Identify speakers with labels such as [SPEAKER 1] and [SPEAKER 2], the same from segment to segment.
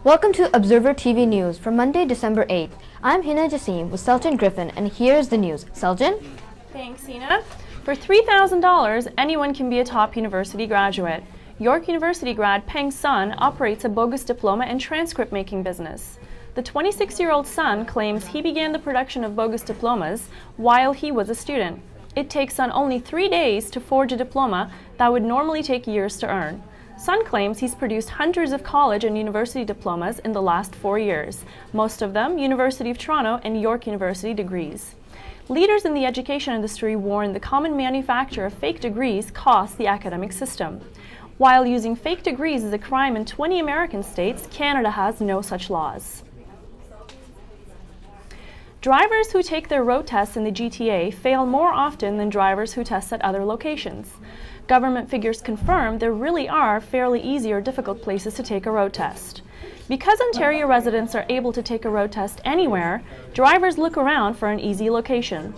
[SPEAKER 1] Welcome to Observer TV News for Monday, December 8th. I'm Hina Jassim with Seljan Griffin, and here's the news. Seljan?
[SPEAKER 2] Thanks, Hina. For $3,000, anyone can be a top university graduate. York University grad Peng Sun operates a bogus diploma and transcript making business. The 26-year-old Sun claims he began the production of bogus diplomas while he was a student. It takes Sun only 3 days to forge a diploma that would normally take years to earn. Sun claims he's produced hundreds of college and university diplomas in the last 4 years, most of them University of Toronto and York University degrees. Leaders in the education industry warn the common manufacture of fake degrees costs the academic system. While using fake degrees is a crime in 20 American states, Canada has no such laws. Drivers who take their road tests in the GTA fail more often than drivers who test at other locations. Government figures confirm there really are fairly easy or difficult places to take a road test. Because Ontario residents are able to take a road test anywhere, drivers look around for an easy location.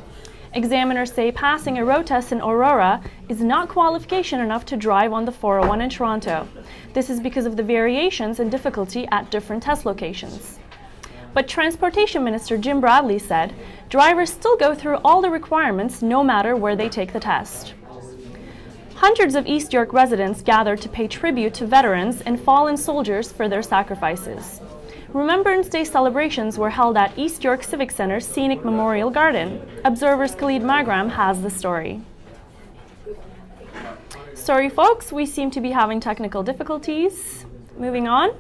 [SPEAKER 2] Examiners say passing a road test in Aurora is not qualification enough to drive on the 401 in Toronto. This is because of the variations in difficulty at different test locations. But Transportation Minister Jim Bradley said drivers still go through all the requirements no matter where they take the test. Hundreds of East York residents gathered to pay tribute to veterans and fallen soldiers for their sacrifices. Remembrance Day celebrations were held at East York Civic Centre's Scenic Memorial Garden. Observer's Khalid Magram has the story. Sorry folks, we seem to be having technical difficulties. Moving on.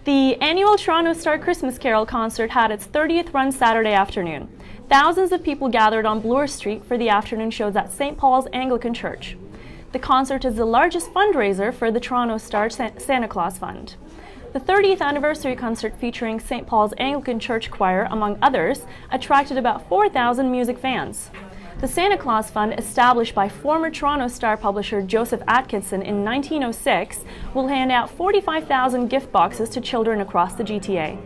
[SPEAKER 2] The annual Toronto Star Christmas Carol concert had its 30th run Saturday afternoon. Thousands of people gathered on Bloor Street for the afternoon shows at St. Paul's Anglican Church. The concert is the largest fundraiser for the Toronto Star Santa Claus Fund. The 30th anniversary concert featuring St. Paul's Anglican Church Choir, among others, attracted about 4,000 music fans. The Santa Claus Fund, established by former Toronto Star publisher Joseph Atkinson in 1906, will hand out 45,000 gift boxes to children across the GTA.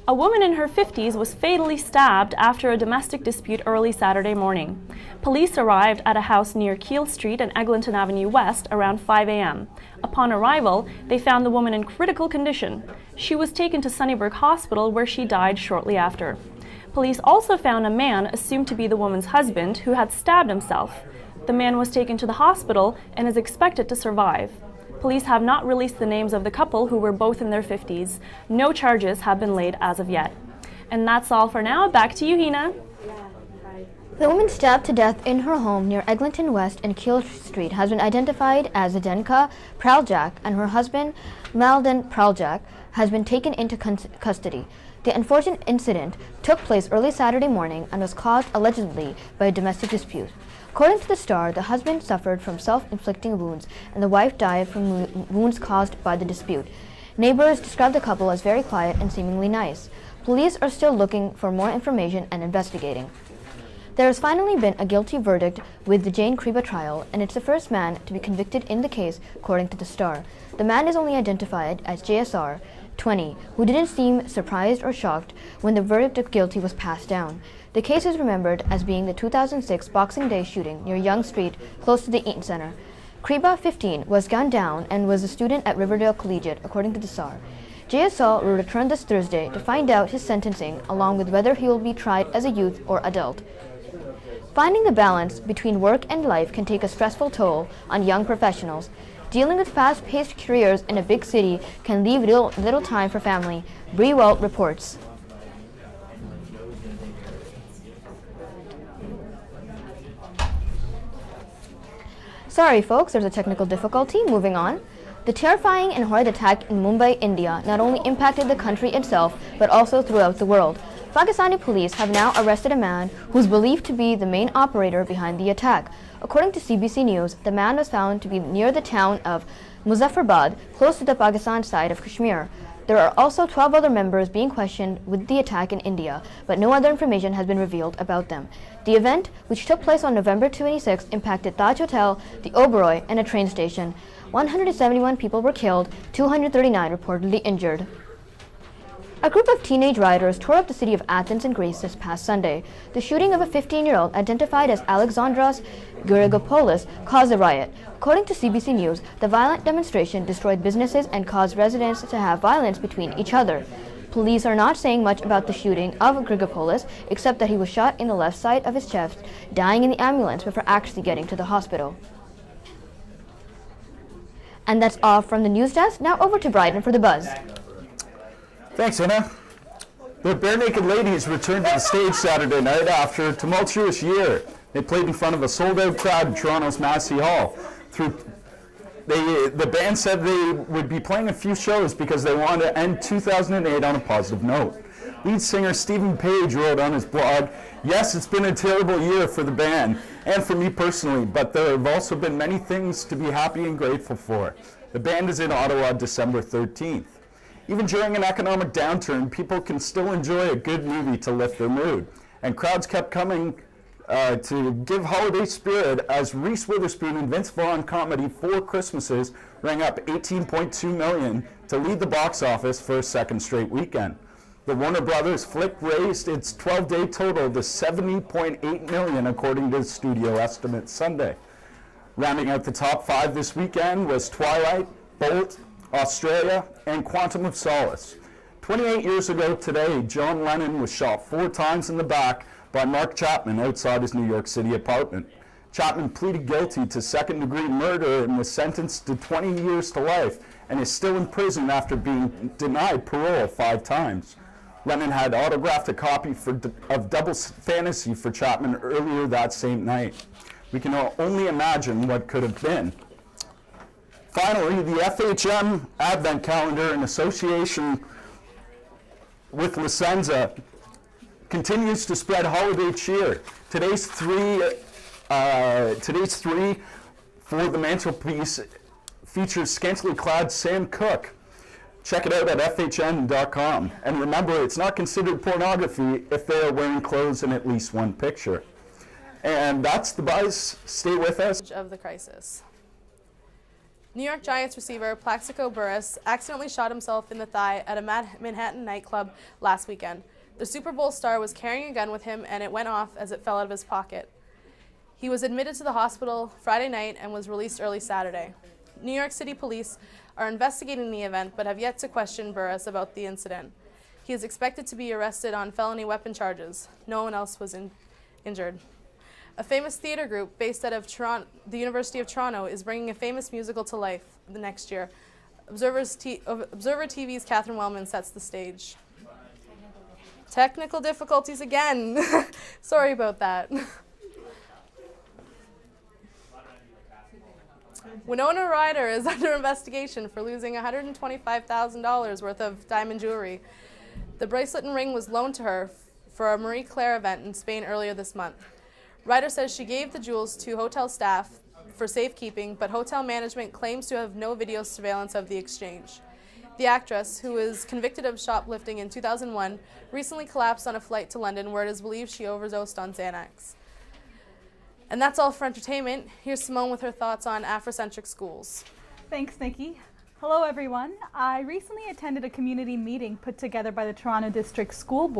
[SPEAKER 2] A woman in her 50s was fatally stabbed after a domestic dispute early Saturday morning. Police arrived at a house near Keele Street and Eglinton Avenue West around 5 a.m. Upon arrival, they found the woman in critical condition. She was taken to Sunnybrook Hospital, where she died shortly after. Police also found a man assumed to be the woman's husband who had stabbed himself. The man was taken to the hospital and is expected to survive. Police have not released the names of the couple, who were both in their 50s. No charges have been laid as of yet. And that's all for now. Back to you, Hina.
[SPEAKER 1] The woman stabbed to death in her home near Eglinton West and Keele Street has been identified as Zdenka Praljak, and her husband, Mladen Praljak, has been taken into custody. The unfortunate incident took place early Saturday morning and was caused allegedly by a domestic dispute. According to the Star, the husband suffered from self-inflicting wounds and the wife died from wounds caused by the dispute. Neighbors described the couple as very quiet and seemingly nice. Police are still looking for more information and investigating. There has finally been a guilty verdict with the Jane Kriba trial, and it's the first man to be convicted in the case, according to the Star. The man is only identified as JSR 20, who didn't seem surprised or shocked when the verdict of guilty was passed down. The case is remembered as being the 2006 Boxing Day shooting near Yonge Street, close to the Eaton Centre. Kriba, 15, was gunned down and was a student at Riverdale Collegiate, according to the Star. JSL will return this Thursday to find out his sentencing, along with whether he will be tried as a youth or adult. Finding the balance between work and life can take a stressful toll on young professionals. Dealing with fast-paced careers in a big city can leave little time for family, Bree Welt reports. Sorry folks, there's a technical difficulty. Moving on. The terrifying and horrid attack in Mumbai, India not only impacted the country itself, but also throughout the world. Pakistani police have now arrested a man who is believed to be the main operator behind the attack. According to CBC News, the man was found to be near the town of Muzaffarabad, close to the Pakistan side of Kashmir. There are also 12 other members being questioned with the attack in India, but no other information has been revealed about them. The event, which took place on November 26, impacted Taj Hotel, the Oberoi, and a train station. 171 people were killed, 239 reportedly injured. A group of teenage rioters tore up the city of Athens in Greece this past Sunday. The shooting of a 15-year-old identified as Alexandros Georgopoulos caused the riot. According to CBC News, the violent demonstration destroyed businesses and caused residents to have violence between each other. Police are not saying much about the shooting of Georgopoulos, except that he was shot in the left side of his chest, dying in the ambulance before actually getting to the hospital. And that's all from the news desk. Now over to Bryden for the buzz.
[SPEAKER 3] Thanks, Anna. The Bare Naked Ladies returned to the stage Saturday night after a tumultuous year. They played in front of a sold-out crowd in Toronto's Massey Hall. The band said they would be playing a few shows because they wanted to end 2008 on a positive note. Lead singer Stephen Page wrote on his blog, "Yes, it's been a terrible year for the band, and for me personally, but there have also been many things to be happy and grateful for." The band is in Ottawa December 13th. Even during an economic downturn, people can still enjoy a good movie to lift their mood. And crowds kept coming to give holiday spirit as Reese Witherspoon and Vince Vaughn comedy Four Christmases rang up $18.2 million to lead the box office for a second straight weekend. The Warner Brothers flick raised its 12-day total to $70.8 million according to the studio estimates Sunday. Rounding out the top 5 this weekend was Twilight, Bolt, Australia, and Quantum of Solace. 28 years ago today, John Lennon was shot 4 times in the back by Mark Chapman outside his New York City apartment. Chapman pleaded guilty to second-degree murder and was sentenced to 20 years to life and is still in prison after being denied parole 5 times. Lennon had autographed a copy of Double Fantasy for Chapman earlier that same night. We can only imagine what could have been. Finally, the FHM Advent Calendar in association with Licenza continues to spread holiday cheer. Today's three for the mantelpiece features scantily clad Sam Cooke. Check it out at FHN.com. And remember, it's not considered pornography if they are wearing clothes in at least one picture. And that's the buzz. Stay with us.
[SPEAKER 4] Of the crisis. New York Giants receiver Plaxico Burress accidentally shot himself in the thigh at a Manhattan nightclub last weekend. The Super Bowl star was carrying a gun with him and it went off as it fell out of his pocket. He was admitted to the hospital Friday night and was released early Saturday. New York City police are investigating the event but have yet to question Burress about the incident. He is expected to be arrested on felony weapon charges. No one else was injured. A famous theater group based out of the University of Toronto is bringing a famous musical to life the next year. Observer TV's Catherine Wellman sets the stage. Technical difficulties again. Sorry about that. Winona Ryder is under investigation for losing $125,000 worth of diamond jewelry. The bracelet and ring was loaned to her for a Marie Claire event in Spain earlier this month. Ryder says she gave the jewels to hotel staff for safekeeping, but hotel management claims to have no video surveillance of the exchange. The actress, who was convicted of shoplifting in 2001, recently collapsed on a flight to London where it is believed she overdosed on Xanax. And that's all for entertainment. Here's Simone with her thoughts on Afrocentric schools.
[SPEAKER 5] Thanks, Nikki. Hello, everyone. I recently attended a community meeting put together by the Toronto District School Board.